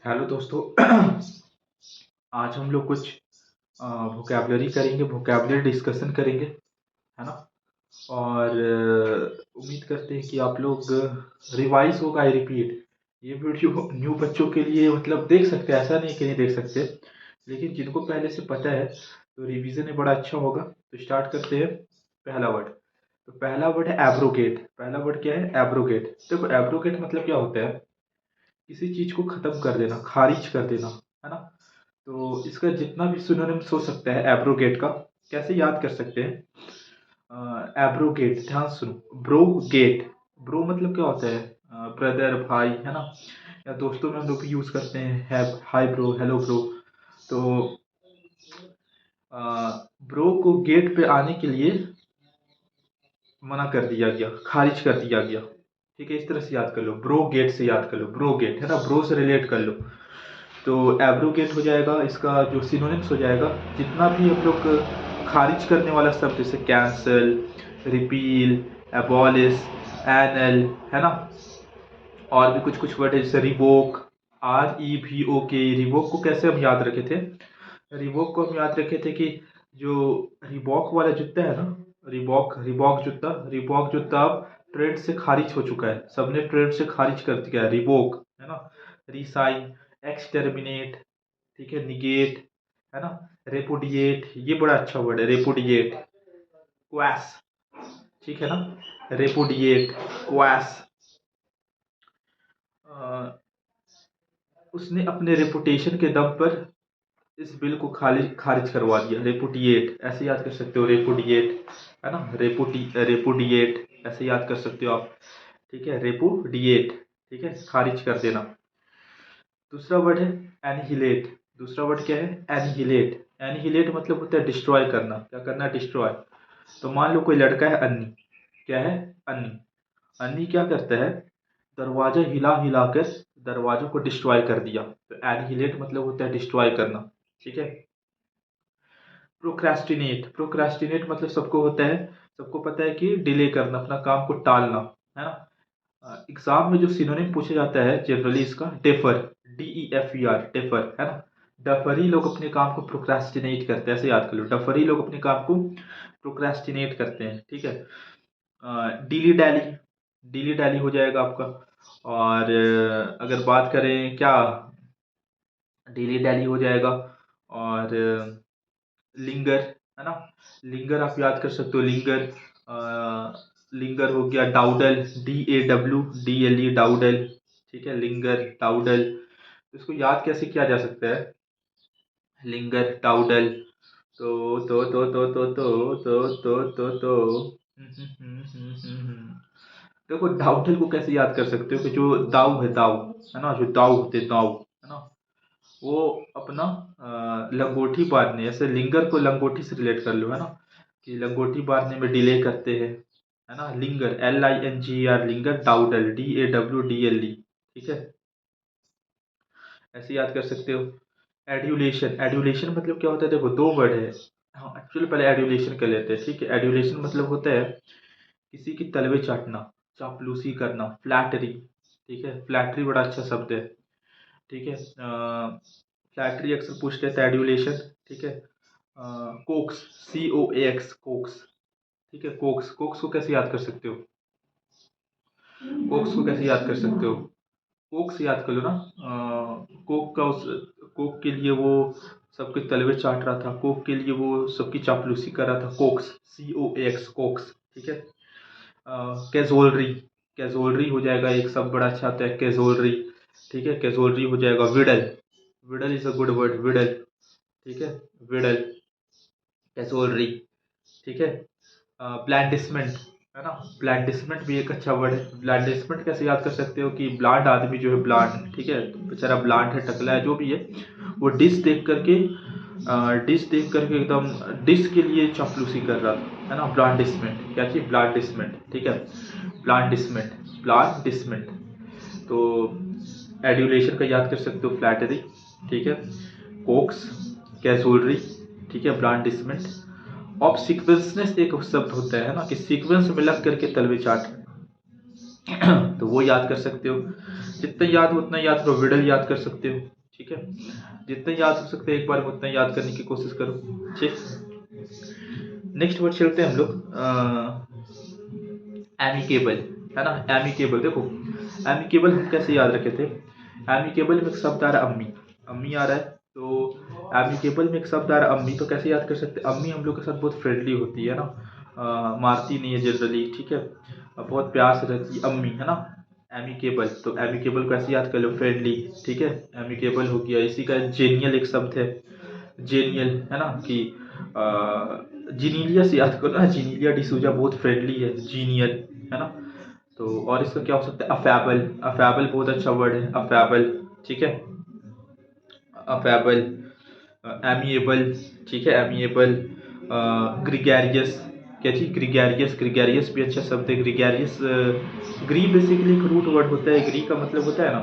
Hello दोस्तों। आज हम लोग कुछ वोकैबलरी करेंगे, वोकैबलरी डिस्कशन करेंगे, है ना। और उम्मीद करते हैं कि आप लोग रिवाइज होगा। आई रिपीट, ये वीडियो न्यू बच्चों के लिए मतलब देख सकते हैं, ऐसा नहीं कि नहीं देख सकते, लेकिन जिनको पहले से पता है तो रिवीजन में बड़ा अच्छा होगा। तो स्टार्ट करते हैं। पहला वर्ड, तो पहला वर्ड है एब्रोगेट। पहला वर्ड क्या है? एब्रोगेट। देखो एब्रोगेट मतलब क्या होता है? किसी चीज को खत्म कर देना, खारिज कर देना, है ना। तो इसका जितना भी सिनोनिम्स हो सकता है एब्रोगेट का, कैसे याद कर सकते हैं? एब्रोगेट, ध्यान सुनो। ब्रो गेट, ब्रो मतलब क्या होता है? ब्रदर, भाई, है ना। या दोस्तों में हम लोग भी यूज करते हैं हाय ब्रो, हेलो ब्रो। तो ब्रो को गेट पे आने के लिए मना कर दिया गया, खारिज कर दिया गया। ठीक है, इस तरह से याद कर लो। ब्रो गेट से याद कर लो, ब्रो गेट, है ना, ब्रो से रिलेट कर लो। तो एब्रोगेट हो जाएगा इसका जो सिनोनिम्स हो जाएगा। जितना भी हम लोग खारिज करने वाला शब्द, जैसे कैंसल, रिपील, एबॉलिश, एनल, है ना। और भी कुछ कुछ वर्ड है जैसे रिवोक, REVOK। रिवोक को कैसे हम याद रखे थे? रिवोक को हम याद रखे थे कि जो रिबॉक वाला जूता है ना, रिबॉक रिबॉक जूता, रिबॉक जूता अब ट्रेंड से खारिज हो चुका है, सबने ट्रेंड से खारिज कर दिया है, रिबोक, है ना। रिसाइन, एक्सटर्मिनेट, ठीक है, निगेट, है ना। रेपुडिएट, ये बड़ा अच्छा वर्ड है, रेपुडिएट। क्वैस, ठीक है ना। रेपुडिएट, क्वैस। उसने अपने रेपुटेशन के दम पर इस बिल को खारिज खारिज करवा दिया। रेपुडिएट ऐसे याद कर सकते हो, रेपुडिएट, है ना। रेपुडिएट ऐसे याद कर सकते हो आप। ठीक है, रेपुडिएट, ठीक है, खारिज कर देना। दूसरा वर्ड है एनिहिलेट। दूसरा वर्ड क्या है? एनिहिलेट। एनिहिलेट मतलब होता है डिस्ट्रॉय करना। क्या करना? डिस्ट्रॉय। तो मान लो कोई लड़का है अन्नी। क्या है? अन्नी। अन्नी क्या करता है? दरवाजा हिला हिला कर दरवाजों को डिस्ट्रॉय कर दिया। तो एनिहिलेट मतलब होता है डिस्ट्रॉय करना। ठीक है। प्रोक्रेस्टिनेट। प्रोक्रेस्टिनेट मतलब सबको होता है, सबको पता है कि डिले करना, अपना काम को टालना, है ना। एग्जाम में जो सिनोनिम पूछा जाता है जनरली इसका डेफर, DEFER, डेफर, है ना। डफर ही लोग अपने काम को प्रोक्रेस्टिनेट करते हैं, ऐसे याद कर लो। डफर ही लोग अपने काम को प्रोक्रेस्टिनेट करते हैं। ठीक है। डीली डैली, डीली डैली हो जाएगा आपका। और अगर बात करें क्या, डीली डैली हो जाएगा। और लिंगर, है ना। लिंगर आप याद कर सकते हो, लिंगर। लिंगर हो गया। डाउडल, DAWDLE, डाउडल, ठीक है, लिंगर, डाउडल। इसको याद कैसे किया जा सकता है? लिंगर, डाउडल। तो देखो डाउडल को कैसे याद कर सकते हो कि जो दाऊ है, दाऊ, है ना, जो दाऊ होते दाऊ, है ना, वो अपना लंगोटी बांधने, ऐसे लिंगर को लंगोटी से रिलेट कर लो, है ना, कि लंगोटी बांधने में डिले करते हैं, है ना। Linger, LINGER, linger. Dawdle, DAWDLE, ठीक है, ऐसे याद कर सकते हो। एड्यूलेशन, एड्यूलेशन मतलब क्या होता है? देखो दो वर्ड है। हाँ, एक्चुअली पहले एड्यूलेशन कर लेते हैं। ठीक है, एड्यूलेशन मतलब होता है किसी की तलवे चाटना, चापलूसी करना, फ्लैटरी। ठीक है, फ्लैटरी बड़ा अच्छा शब्द है। ठीक है, फ्लैटरी अक्सर पूछ लेते हैं, एड्यूलेशन। ठीक है। कोक्स, COAX, कोक्स, ठीक है, कोक्स। कोक्स को कैसे याद कर सकते हो? कोक्स को कैसे याद कर सकते हो? कोक्स याद कर लो ना। कोक का उस कोक के लिए वो सबके तलवे चाट रहा था, कोक के लिए वो सबकी चापलूसी कर रहा था। कोक्स, COAX, कोक्स, ठीक है। कैजोलरी, कैजोलरी हो जाएगा। एक सब बड़ा अच्छा आता है, कैजोलरी, ठीक है, कैजोलरी हो जाएगा। Widal, Widal is a good word, Widal, ठीक है, विडल, कैजोलरी, ठीक है। ब्लैंडिसमेंट, है ना, ब्लैंडिसमेंट भी एक अच्छा वर्ड है। ब्लैंडिसमेंट कैसे याद कर सकते हो? कि ब्लांड आदमी जो है, ब्लांड, ठीक है, तो बेचारा ब्लांड है, टकला है, जो भी है, वो डिश देख करके एकदम डिश के लिए चापलूसी कर रहा था, है ना। ब्लांडिसमेंट, क्या चीज? ब्लांडिसमेंट, ठीक है, ब्लांडिसमेंट, ब्लांडिसमेंट। तो एड्यूलेशन का याद कर सकते हो, फ्लैटरी, ठीक है, कोक्स, कैजोलरी, ठीक है, ब्लांडिसमेंट। ऑफ सीक्वेंसनेस एक शब्द होता है ना, कि सीक्वेंस में लग करके तलवे चाट रहे हैं। तो वो याद कर सकते हो। जितना याद हो उतना याद करो। विडल याद कर सकते हो, ठीक है, जितना याद हो सकता है एक बार में उतना याद करने की कोशिश करो। ठीक, नेक्स्ट वर्ड चलते हैं हम लोग एमिकेबल, है ना। एमिकेबल, देखो एमिकेबल हम कैसे याद रखे थे, एमिकेबल में एक शब्द आ रहा है अम्मी, अम्मी आ रहा है, तो एमिकेबल में एक शब्द आ रहा है अम्मी, तो कैसे याद कर सकते हैं, अम्मी हम लोग के साथ बहुत फ्रेंडली होती है ना, मारती नहीं है जनरली, ठीक है, बहुत प्यार से रहती है अम्मी, है ना। एमिकेबल, तो एमिकेबल को ऐसे याद कर लो, फ्रेंडली, ठीक है, एमिकेबल हो गया। इसी का जेनियल एक शब्द है, जेनियल, है ना, कि जीनीलिया से याद करो ना, जीनीलिया डिसूजा बहुत फ्रेंडली है, जीनियल, है ना। तो और इसका क्या हो सकता है, अफेबल, अफेबल बहुत अच्छा वर्ड है, अफेबल, ठीक है, अफेबल, एमिएबल, ठीक है, एमिएबल, ग्रिगेरियस, क्या चीज, ग्रिगेरियस, ग्रिगेरियस भी अच्छा शब्द है, ग्रिगेरियस, ग्री बेसिकली एक रूट वर्ड होता है, ग्री का मतलब होता है ना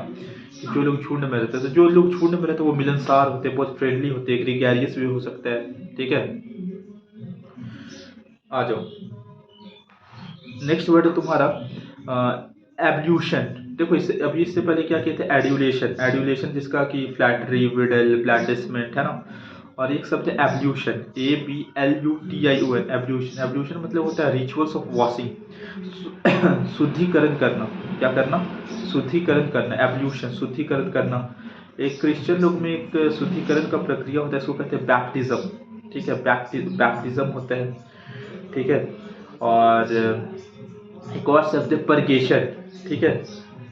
कि जो लोग झुंड में रहते हैं, तो जो लोग झुंड में रहते हैं वो मिलनसार होते हैं, बहुत फ्रेंडली होते हैं, ग्रिगेरियस भी हो सकता है, ठीक है। आ जाओ, नेक्स्ट वर्ड है तुम्हारा एब्ल्यूशन। देखो इससे अभी इससे पहले क्या किए थे, एड्यूलेशन, एड्यूलेशन जिसका कि फ्लैटरी, विडल, ब्लैंडिसमेंट, है ना, और एक शब्द है एब्ल्यूशन, ABLUTION, एब्ल्यूशन, एब्ल्यूशन मतलब होता है रिचुअल्स ऑफ वॉशिंग, शुद्धिकरण करना, क्या करना, शुद्धिकरण करना, एब्ल्यूशन, शुद्धिकरण करना। एक क्रिश्चियन लोग में एक शुद्धिकरण का प्रक्रिया होता है, इसको कहते हैं बैप्टिज्म, ठीक है, बैप्टिज्म होता है, ठीक है। और एक और शब्द है परगेशन, ठीक है,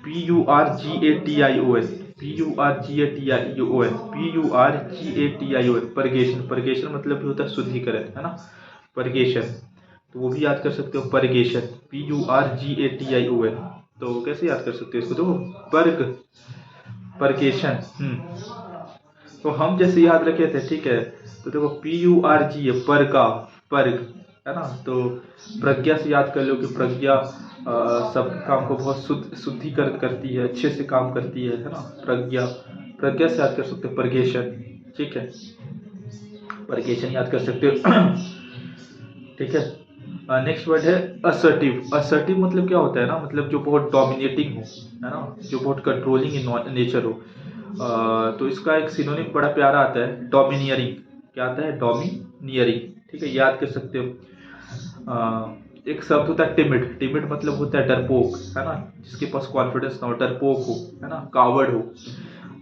PURGATION, PURGATION, PURGATION, purgation, purgation मतलब भी होता है शुद्धिकरण, है ना, परगेशन, तो वो भी याद कर सकते हो, परगेशन, PURGATION, तो कैसे याद कर सकते हो इसको, देखो पर्ग, परगेशन, तो हम जैसे याद रखे थे, ठीक है, तो देखो PURG है, पर्गा, पर्ग, है ना, तो प्रज्ञा से याद कर लो कि प्रज्ञा सब काम को बहुत शुद्धिकरण करती है, अच्छे से काम करती है ना, प्रज्ञा, प्रज्ञा से याद कर सकते हो परगेशन, ठीक है, परगेशन याद कर सकते हो, ठीक है। नेक्स्ट वर्ड है असर्टिव, असर्टिव मतलब क्या होता है ना, मतलब जो बहुत डोमिनेटिंग हो, है ना, जो बहुत कंट्रोलिंग इन नेचर हो, तो इसका एक सिनोनिम बड़ा प्यारा आता है, डोमिनियरिंग, क्या आता है, डोमिनियरिंग, ठीक है, याद कर सकते हो। एक शब्द होता है टिमिड, टिमिड मतलब होता है डरपोक, है ना, जिसके पास कॉन्फिडेंस ना हो, डरपोक हो, है ना, कावर्ड हो,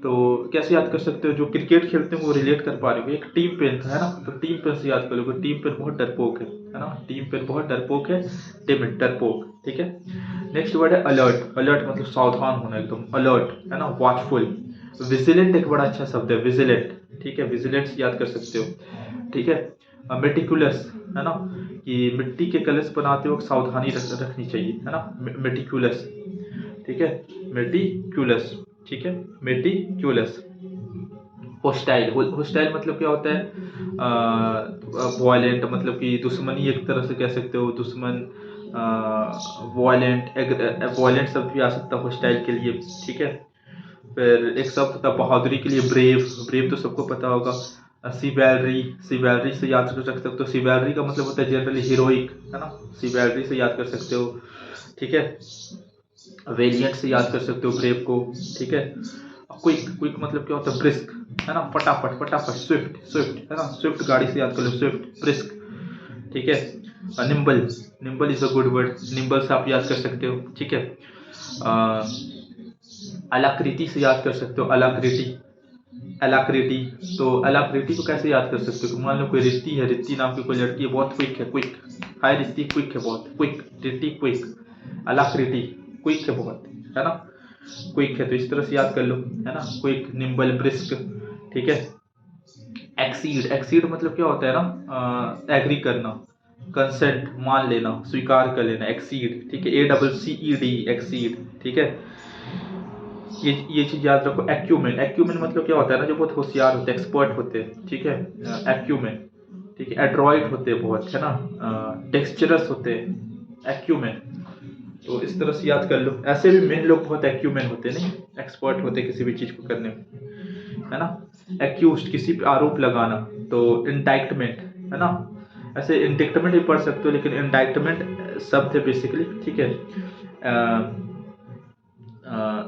तो कैसे याद कर सकते हो, जो क्रिकेट खेलते हैं वो रिलेट कर पा रहे हो, एक टीम पेन था, है ना, तो टीम पेन से याद कर लो, टीम पेन बहुत डरपोक है ना, टीम पेन बहुत डरपोक है, टिमिड, डरपोक, ठीक है। नेक्स्ट वर्ड है अलर्ट, अलर्ट मतलब सावधान होना, एकदम अलर्ट, है ना, वॉचफुल। विजिलेंट एक बड़ा अच्छा शब्द है, विजिलेंट, ठीक है, विजिलेंट से याद कर सकते हो, ठीक है। मेटिकुलस, है ना, कि मिट्टी के कलश बनाते वक्त सावधानी रखनी चाहिए, है ना, मेटिकुलस, ठीक है, मेटिकुलस, ठीक है, मेटिकुलस। होस्टाइल, होस्टाइल मतलब क्या होता है, वॉयलेंट, मतलब कि दुश्मनी एक तरह से कह सकते हो, दुश्मन, वॉयलेंट, वॉयलेंट शब्द भी आ सकता है होस्टाइल के लिए, ठीक है। फिर एक शब्द होता है बहादुरी के लिए ब्रेव, ब्रेव तो सबको पता होगा, सिवैलरी, सिवैलरी से याद कर सकते हो, तो सिवैलरी का मतलब होता है जनरली हीरोइक, है ना, सिवैलरी से याद कर सकते हो, ठीक है। वेलियंट से याद कर सकते हो ब्रेव को, ठीक है। क्विक, क्विक मतलब क्या होता है, ब्रिस्क, है ना, फटाफट, फटाफट, स्विफ्ट, स्विफ्ट, है ना, स्विफ्ट गाड़ी से याद कर लो, स्विफ्ट, ब्रिस्क, ठीक है। Nimble, nimble is a good word, nimble से आप याद कर सकते हो, ठीक है। अलाकृति से याद कर सकते हो, अलाकृति, अलाकृति, तो अलाकृति को कैसे याद कर सकते हो, मान लो कोई रित्ती है, रित्ती नाम की कोई लड़की है, बहुत क्विक है, क्विक, हाय रित्ती क्विक है, बहुत क्विक, रित्ती क्विक, अलाकृति क्विक है बहुत, है ना, क्विक है, तो इस तरह से याद कर लो, है ना, क्विक, निम्बल, ब्रिस्क, ठीक है। एक्सीड, एक्सीड मतलब क्या होता है ना, एग्री करना, कंसेंट, मान लेना, स्वीकार कर लेना, एक्सीड, ठीक है, ACCED, एक्सीड, ठीक है। ये चीज याद रखो। एक्यूमेन, एक्यूमेन मतलब क्या होता है ना, जो बहुत होशियार होते हैं, एक्सपर्ट होते हैं, ठीक है, एक्यूमेन, ठीक है, एड्रॉइड होते हैं बहुत, है ना, डेक्सचरस होते हैं, एक्यूमेन, तो इस तरह से याद कर लो। ऐसे भी मेन लोग बहुत एक्यूमेन होते हैं, नहीं, एक्सपर्ट होते हैं किसी भी चीज को करने में, है ना। एक्यूज्ड, किसी पे आरोप लगाना, तो इंडाइक्टमेंट, है ना, ऐसे इंडिक्टमेंट भी पढ़ सकते हो, लेकिन इंडाइक्टमेंट शब्द है बेसिकली, ठीक है।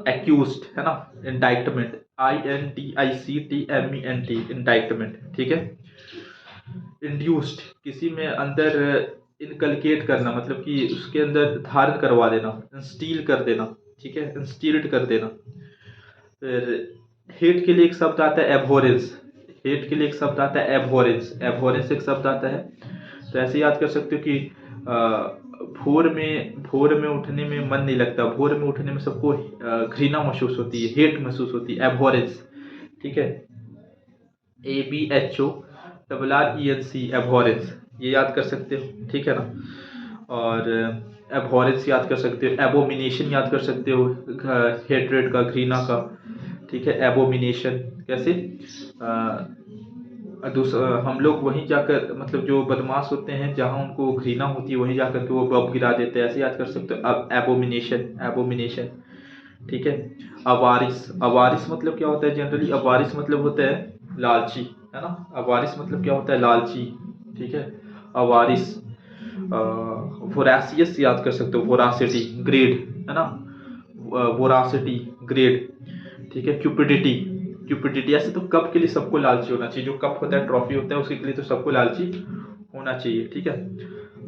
एक्यूज्ड है ना, इंडाइटमेंट, INDICTMENT, इंडाइटमेंट, ठीक है। इंड्यूस्ड, किसी में अंदर इनकलकेट करना, मतलब कि उसके अंदर धारण करवा देना, इंस्टील कर देना, ठीक है, इंस्टील्ड कर देना। फिर हेट के लिए एक शब्द आता है एबहोरेंस, हेट के लिए एक शब्द आता है एबहोरेंस, एबहोरेंस एक शब्द आता है। तो ऐसे याद कर सकते हो कि भोर में उठने में मन नहीं लगता, भोर में उठने में सबको घृणा महसूस होती है, हेट महसूस होती है, एबहोरेंस, ठीक है। ABHORRENC, एबहोरेंस, ये याद कर सकते हो, ठीक है ना। और एबहोरेंस याद कर सकते हो, एबोमिनेशन याद कर सकते हो, हेट्रेड का, घृणा का, ठीक है, एबोमिनेशन। कैसे हम लोग वहीं जाकर, मतलब जो बदमाश होते हैं जहाँ उनको घृणा होती है वहीं जाकर के वो बम गिरा देते हैं, ऐसे याद कर सकते हो। अब एबोमिनेशन, एबोमिनेशन, ठीक है। अवारिस, अवारिस मतलब क्या होता है जनरली, अवारिस मतलब होता है लालची, है ना। अवारिस मतलब क्या होता है, लालची, ठीक है, अवारिस। वोरासियस याद कर सकते हो, वोरासिटी, ग्रेड, है ना, वोरासिटी, ग्रेड, ठीक है। क्यूपिडिटी, क्यूपिडिटी, ऐसे तो कप के लिए सबको लालची होना चाहिए, जो कप होता है, ट्रॉफी होता है, उसके लिए तो सबको लालची होना चाहिए, ठीक है।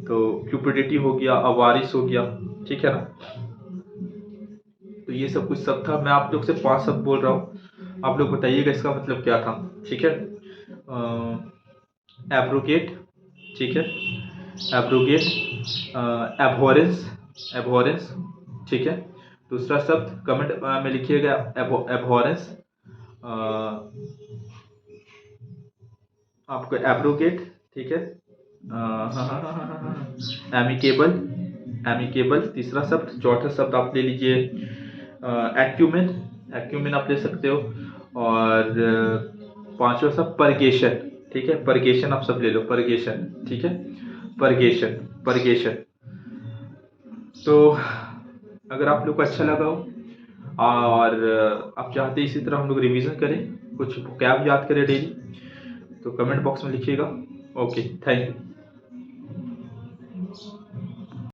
तो क्यूपिडिटी हो गया, अवारिस हो गया, ठीक है ना। तो ये सब कुछ सब था, मैं आप लोग से 5 शब्द बोल रहा हूँ, आप लोग बताइएगा इसका मतलब क्या था, ठीक है। एब्रोगेट, ठीक है, एब्रोगेट, एबहोरेंस, एबहोरेंस, ठीक है। दूसरा शब्द कमेंट में लिखिएगा, एबहोरेंस। आपको एब्रोगेट, ठीक है। एमिकेबल, एमिकेबल तीसरा शब्द। चौथा शब्द आप ले लीजिए एक्यूमेन, एक्यूमेन आप ले सकते हो। और पांचवा शब्द परगेशन, ठीक है, परगेशन आप सब ले लो, परगेशन, ठीक है, परगेशन, परगेशन। तो अगर आप लोग को अच्छा लगा हो और आप चाहते इसी तरह हम लोग रिवीजन करें, कुछ वोकैब याद करें डेली, तो कमेंट बॉक्स में लिखिएगा। Okay, thank you.